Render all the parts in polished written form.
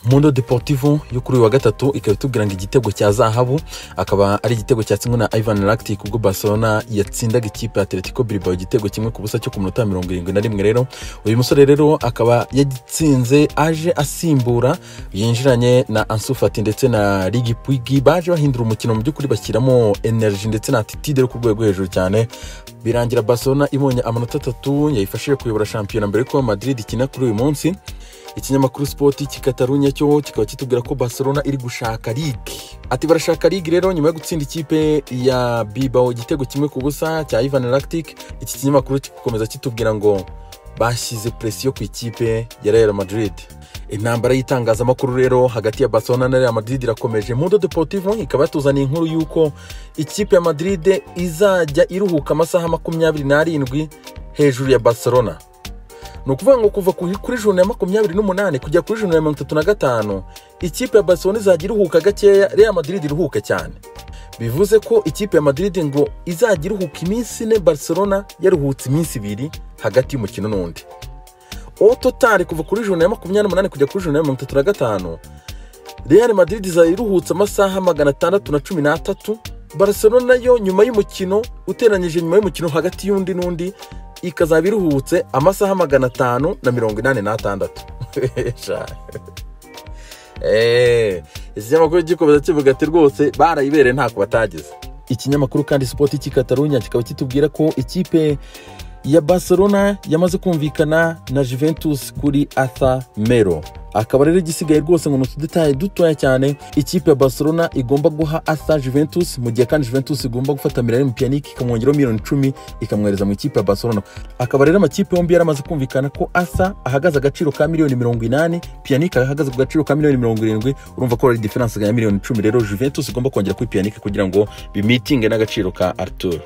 Mundo Deportivo yo kuri wa gatatu ikaba itubwira ngo igitego cya zahabu akaba ari igitego cyatsinzwe na Ivan Rakitic ubwo Barcelona yatsindaga ikipe ya Atletico Bilbao igitego kimwe ku busa cyo ku minota 71 rero uyu musore rero akaba yagitsinze aje asimbura yinjiranye na Ansu Fati ndetse na Ligi Puigi baje bahindura umukino mu byukuri bashyiramo energy ndetse na attitude ku rwego hejuru cyane birangira Barcelona ibonye amanota 3 yayifashije kuyobora shampiyona mbere ko Madrid ikina kuri uyu munsi. Ikinyamakuru Sport cy'Ikatarunya cyo kikaba kitubwira ko Barcelona iri gushaka ligue. Ati barashaka ligue rero nyuma yo gutsinda ikipe ya Bilbao igitego kimwe ku busa cya Ivan Rakitic. Iki kinyamakuru gikomeza kitubwira ngo bashyize pressure ku ikipe ya Real Madrid. Intambara y'itangazamakuru rero hagati ya Barcelona na Real Madrid irakomeje. Mundo Deportivo ikaba tuzaniye inkuru yuko ikipe ya Madrid izajya iruhuka amasaha 27 hejuru ya Barcelona. Nukuvuga ngo kuva kuri jone ya 28 kujya kuri jone ya 35 ikipe ya Barcelona izajya iruhuka gakeya, Real Madrid iruhuka cyane. Bivuze ko ikipe ya Madrid ngo izajya iruhuka iminsi 4, Barcelona yaruhutse iminsi 2 hagati y'umukino n'undi. Au total kuva kuri jone ya 28 kujya kuri jone ya 35 Real Madrid izayiruhutse amasaha 613. Barcelona yo nyuma y'umukino uteranyije nyuma y'umukino hagati y'undi n'undi ikazaba iruhutse amasaha 586. Ikinyamakuru gikomeza kivuga ati rwose barayibere ntako batagize. Ikinyamakuru kandi Sport cy'Ikatarunya kikaba kitubwira ko ikipe ya Barcelona yamaze kumvikana na Juventus kuri Arthur Melo. Akaba rero gisigaye rwose ngo n'utudetaye dutoya cyane ikipe ya Barcelona igomba guha Arthur Juventus mu gihe kandi Juventus igomba gufata Miralem Pjanic ikamwongeraho miliyoni 10 ikamwereza mu ikipe ya Barcelona. Akaba rero amakipe yombi yaramaze kumvikana ko Arthur ahagaze agaciro ka miliyoni 80, Pjanic ahagaze ku gaciro ka miliyoni 70. Urumva ko ari difference ya miliyoni 10 rero Juventus igomba kongera kuri Pjanic kugira ngo bimitinge n'agaciro ka Arthur.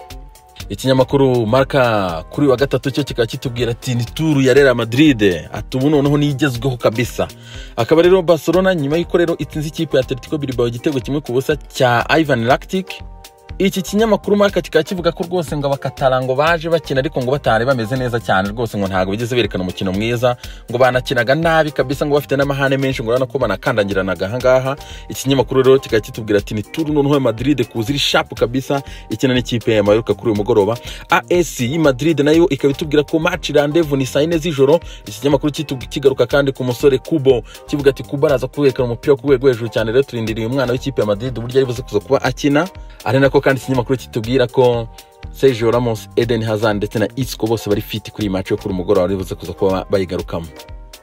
Ikinyamakuru Marca kuri wa gatatu cyo kikaba kitubwira ati ni turu ya Real Madrid ati ubu noneho nigezweho kabisa. Akaba rero Barcelona nyuma y'iko rero itsinze ikipe ya Atletico Bilbao igitego kimwe ku busa cya Ivan Rakitic. Iki kinyamakuru Marca kikaba kivuga ko rwose ngo abakatara ngo baje bakina ariko ngo batari bameze neza cyane rwose ngo ntago bigeze berekana umukino mwiza ngo banakinaga nabi kabisa ngo bafite n'amahane menshi ngo urana ko banakandangiranaga hangaha. Ikinyamakuru rero kikaba kitubwira ati ni turu noneho ya Madrid kuziri sharp kabisa ikina n'ikipe ya Mallorca kuri uyu mugoroba. AS yi Madrid nayo ikaba itubwira ko match rendezvous ni 4 z'ijoro. Ikinyamakuru kigaruka kandi ku musore Kubo kivuga ati Kubo araza kuberekana umupira ku rwego hejuru cyane rero turindiriye umwana w'ikipe ya Madrid uburyo ari buze kuza kuba akina. Ari nako kandi ikinyamakuru kitubwira ko Sergio Ramos, Eden Hazard ndetse na Isco bose bari fit kuri match yo kuri umugoroba ari buze kuza kuba bayigarukamo.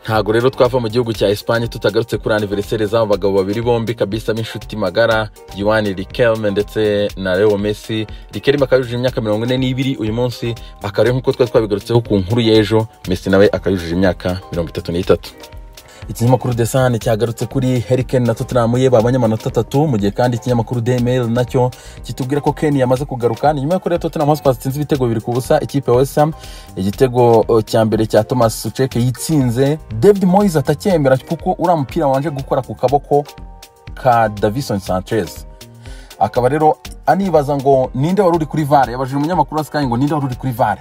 Ntago rero twava mu gihugu cya Espagne tutagarutse kuri anniversaire z'abo bagabo babiri bombi kabisa b'inshuti magara Joan Riquelme ndetse na Leo Messi. Riquelme akayujuje imyaka 42 uyu munsi, akare nkuko twabigarutseho ku nkuru y'ejo. Messi nawe akayujuje imyaka 33. Ikinyamakuru The Sun cyagarutse kuri Harry Kane na Tottenham ye babanye amanota 3 mu gihe kandi ikinyamakuru Daily Mail nacyo kitubwira ko Kane yamaze kugaruka nyuma yo Tottenham Hotspur itsinze ibitego 2 ku busa ikipe ya West Ham. Igitego cya mbere cya Thomas Suchek yitsinze David Moyes atacyemera kuko uramupira wanje gukora ku kaboko ka Davison Sanchez. Akaba rero anibaza ngo ninde wari uri kuri VAR, yabajije umunyamakuru wa Sky ngo ninde wari uri kuri VAR.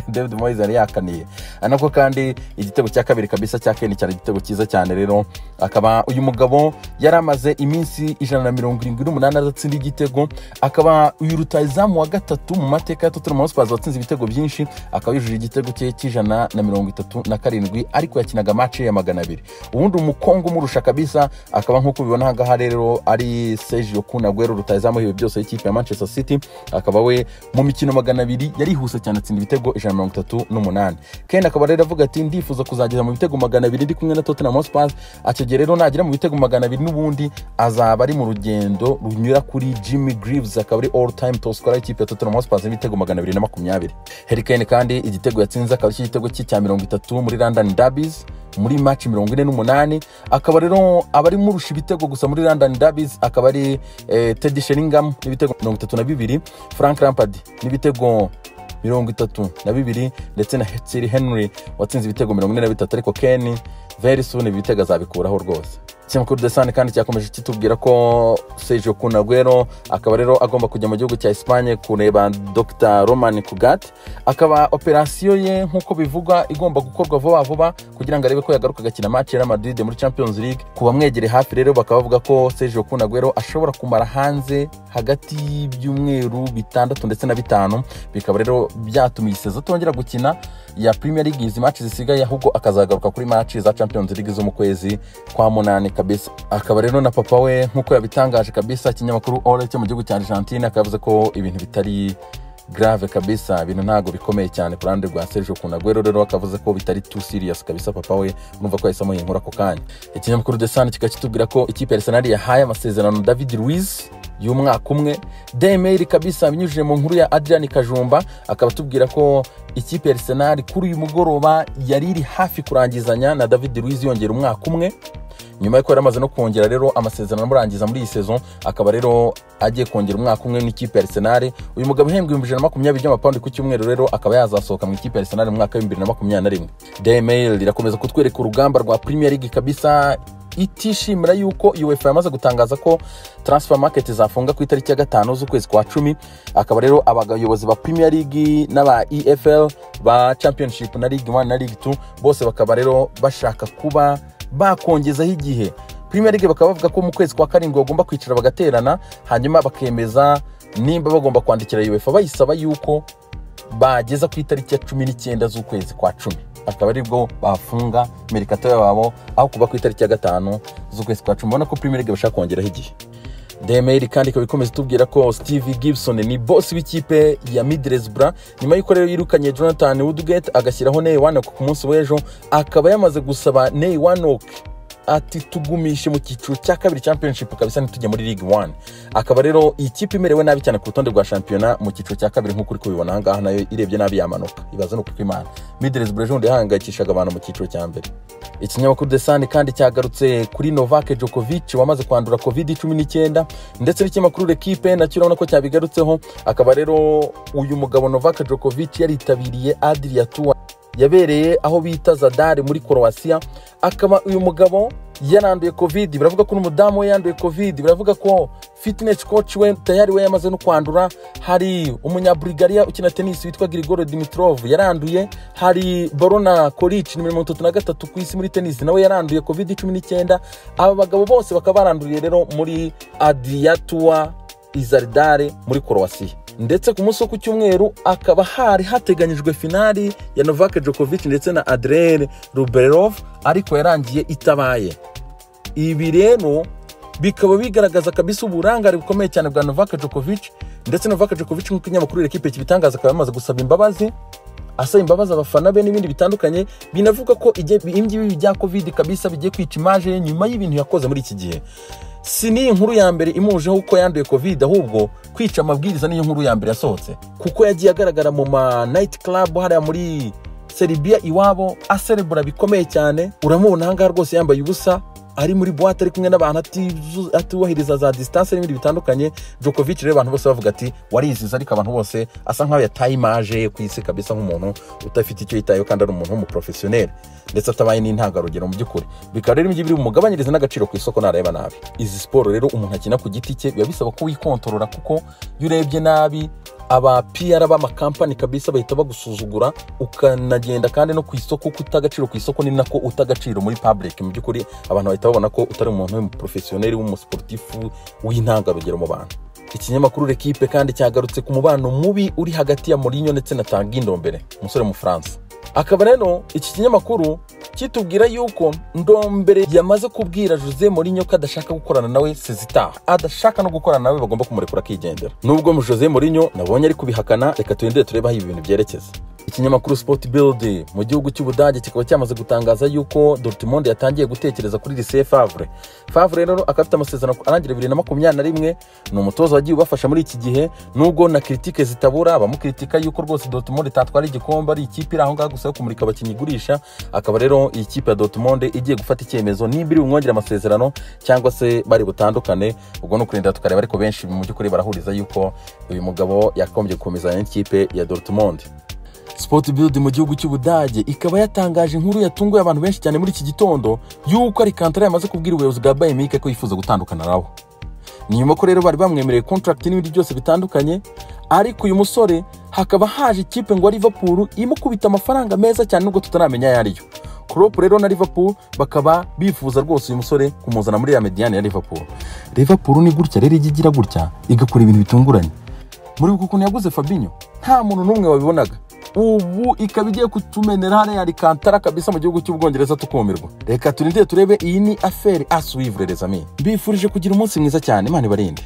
David Moyes yari yakaniye. Anako kandi igitego cya kabiri kabisa cya Kane cyari igitego cyiza cyane rero. Akaba uyu mugabo yaramaze iminsi 178 adatsinda igitego. Akaba uyu rutayizamu wa gatatu mu mateka ya Tottenham Hotspur watsinze ibitego byinshi. Akaba yujuje igitego cye cy'137 ariko yakinaga match ya 200. Ubundi umukongo murusha kabisa akaba nkuko bibona hangaha rero ari Sergio Kun Aguero rutayizamu ibi byose ikipe ya Manchester City. Akaba we mu mikino 200 yarihuse cyane atsinda ibitego 138. Kane akaba rero avuga ati ndifuza kuzageza mu bitego 200 ndi kumwe na Tottenham Hotspur. Akegera rero nagira mu bitego 200 n'ubundi azaba ari mu rugendo runyura kuri Jimmy Greaves akaba ari all time top scorer ikipe ya Tottenham Hotspur ibitego 220. Harry Kane kandi igitego yatsinze akaba igitego cya 30 muri London Derbies muri match 48. Akaba rero abari murusha ibitego gusa muri London Derbies akaba ari Teddy Sheringham n'ibitego 32, Frank Lampard n'ibitego 32 ndetse na Thierry Henry watsinze ibitego 43 ariko Kane very soon ibitego azabikuraho rwose. Ikinyamakuru The Sun kandi cyakomeje kitubwira ko Sergio Kun Aguero akaba rero agomba kujya mu gihugu cya Espagne kureba Dr. Roman Kugat, akaba operasiyo ye nk'uko bivugwa igomba gukorwa vuba vuba kugira ngo arebe ko yagaruka agakina match ya Madrid muri Champions League. Kuba mwegere hafi rero bakaba bavuga ko Sergio Kun Aguero ashobora kumara hanze hagati y'ibyumweru 6 ndetse na 5, bikaba rero byatumiye sezo tongera gukina ya Premier League. Izi match zisigaye ahubwo akazagaruka kuri match za Champions League zo mu kwezi kwa 8 kabisa. Akaba rero na papa we nk'uko yabitangaje kabisa ikinyamakuru Ole cyo mu gihugu cya Argentina akavuze ko ibintu bitari grave kabisa, ibintu ntago bikomeye cyane ku ruhande rwa Sergio Kun Aguero. Rero akavuze ko bitari too serious kabisa papa we, numva ko yahisemo inkuru ako kanya. Ikinyamakuru The Sun kikakitubwira ko ikipe Arsenal yahaye amasezerano David Luiz y'umwaka umwe. Demail kabisa binyujije mu nkuru ya Adrian Kajumba akaba tubwira ko ikipe Arsenal kuri uyu mugoroba yari iri hafi kurangizanya na David Luiz yongera umwaka umwe, nyuma y'uko yaramaze no kongera rero amasezerano amurangiza muri iyi saison, akaba rero agiye kongera umwaka umwe n'ikipe Arsenal. Uyu mugabo uhembwa 2020 by'amapaundi ku cyumweru rero akaba yazasohoka mu ikipe Arsenal mu mwaka wa 2021. Demail irakomeza kutwereka urugamba rwa Premier League kabisa, itishimira yuko UEFA yamaze gutangaza ko transfer market zafunga ku itariki ya 5 z'ukwezi kwa 10. Akaba rero abayobozi ba Premier League n'aba EFL ba Championship na League 1 na League 2 bose bakaba rero bashaka kuba bakongezaho igihe. Premier League bakaba bavuga ko mu kwezi kwa 7 bagomba kwicara bagaterana, hanyuma bakemeza nimba bagomba kwandikira UEFA bayisaba yuko bageza ku itariki ya 19 z'ukwezi kwa 10, akaba aribwo bafunga merikato yabo aho kuba ku itariki ya 5 z'ukwezi kwa 10. Mbona ko Premier League bashaka kongeraho igihe. Demail kandi bikomeza tubwira ko Steve Gibson ni boss w'ikipe ya Middlesbrough nyuma y'uko rero yirukanye Jonathan Woodgate agashyiraho Ney Wannock ku munsi w'ejo, akaba yamaze gusaba Ney Wannock ati tugumishe mu cyiciro cya 2 Championship kabisa ntitujye muri League 1. Akaba rero iyi kipe imerewe nabi cyane ku rutonde rwa shampiyona mu cyiciro cya 2 nk'uko uri kubibona ahangaha, nayo irebye nabi yamanuka. Ibaza no kuko Imana Middlesbrough ejo ndihangayikishaga abantu mu cyiciro cya mbere. Ikinyamakuru The Sun kandi cyagarutse kuri Novak Djokovic wamaze kwandura COVID-19 ndetse n'ikinyamakuru L'Equipe nacyo urabona ko cyabigarutseho. Akaba rero uyu mugabo Novak Djokovic yaritabiriye Adria Tour yabereye aho bita Zadar muri Croatia. Akaba uyu mugabo yaranduye COVID, biravuga ko n'umudamu we yanduye COVID, biravuga ko fitness coach we tayari we yamaze no kwandura. Hari umunyabulgaria ukina tennis witwa Grigor Dimitrov yaranduye, hari Borna Koric ni 33 ku isi muri tennis nawe yaranduye COVID-19. Aba bagabo bose bakaba baranduriye rero muri Adria Tour Zadar muri Croatia. Ndetse ku munsi wo ku cyumweru akaba hari hateganyijwe finali ya Novak Djokovic ndetse na Andrei Rublev, ariko yarangiye itabaye. Ibi rero bikaba bigaragaza kabisa uburangare bukomeye cyane bwa Novak Djokovic. Ndetse Novak Djokovic nk'uko inyamakuru L'Equipe kibitangaza akaba yamaze gusaba imbabazi, asaba imbabazi abafana be n'ibindi bitandukanye. Binavuga ko ibingibi bya COVID kabisa bigiye kwica image nyuma y'ibintu yakoze muri iki gihe. Si ni inkuru ya mbere imujeho uko yanduye COVID, ahubwo kwica amabwiriza niyo nkuru ya mbere yasohotse, kuko yagiye agaragara mu ma night club hariya muri Serbia iwabo aserebura bikomeye cyane. Uramubona ahangaha rwose yambaye ubusa ari muri boîte ari kumwe n'abantu atubahiriza za distance n'ibindi bitandukanye. Djokovic rero abantu bose bavuga ati wariziza, ariko abantu bose asa nkaho yataye image ku isi kabisa nk'umuntu utafite icyo yitayeho kandi ari umuntu w'umuprofessionnel ndetse atabaye n'intangarugero mu by'ukuri. Bikaba rero imijyi biri mu mugabanyiriza n'agaciro ku isoko nareba nabi. Izi sport rero umuntu akina ku giti cye biba bisaba ko wikontorora, kuko yurebye nabi aba PR b'amakampani kabisa bahita bagusuzugura ukanagenda kandi no ku isoko kutagaciro ku isoko ni nako utagaciro muri public. Mu by'ukuri abantu bahita babona ko utari umuntu w'umuprofessionnel w'umusportifu w'intangarugero mu bantu. Ikinyamakuru L'Equipe kandi cyagarutse ku mubano mubi uri hagati ya Mourinho ndetse na Tanguy Ndombele umusore mu France. Akaba rero iki kinyamakuru kitubwira yuko Ndombele yamaze kubwira Jose Mourinho ko adashaka gukorana nawe sezitaha, adashaka no gukorana nawe bagomba kumurekura akigendera. Nubwo mu Jose Mourinho nabonye ari kubihakana, reka tuyendere tureba aho ibintu byerekeza. Ikinyamakuru Sport Bild mu gihugu cy'Ubudage kikaba cyamaze gutangaza yuko Dortmund yatangiye gutekereza kuri Lucien Favre. Favre rero akafite amasezerano arangira 2021, ni umutoza wagiye ubafasha muri iki gihe, nubwo na critique zitabura abamukritika yuko rwose Dortmund itatwara igikombe ari ikipe iraho ngaho gusa yo kumurika abakinnyi gurisha. Akaba rero iyi kipe ya Dortmund igiye gufata icyemezo niba iri bumwongera amasezerano cyangwa se bari butandukane. Ubwo no kurinda tukareba, ariko benshi mu by'ukuri barahuriza yuko uyu mugabo yakombye gukomezanya n'ikipe ya Dortmund. Sport Bild mu gihugu cy'Ubudage ikaba yatangaje inkuru yatunguye abantu benshi cyane muri iki gitondo yuko Alcantara yamaze kubwira ubuyobozi bwa Bayern Munich ko yifuza gutandukana nawe. Ni nyuma ko rero bari bamwemereye contract n'ibindi byose bitandukanye, ariko uyu musore hakaba haje ikipe ngo Liverpool imukubita amafaranga meza cyane nubwo tutaramenya yariyo. Klopp rero na Liverpool bakaba bifuza rwose uyu musore kumuzana muri ya mediane ya Liverpool. Liverpool ni gutya rero igigira gutya igakora ibintu bitunguranye. Muri uko kuntu yaguze Fabinho nta muntu numwe wabibonaga, ubu ikaba igiye kutumenera hano ya Alcantara kabisa mu gihugu cy'Ubwongereza tukumirwa. Reka turinde turebe iyi ni affaire à suivre les amis. Mbifurije kugira umunsi mwiza cyane, Imana ibarinde.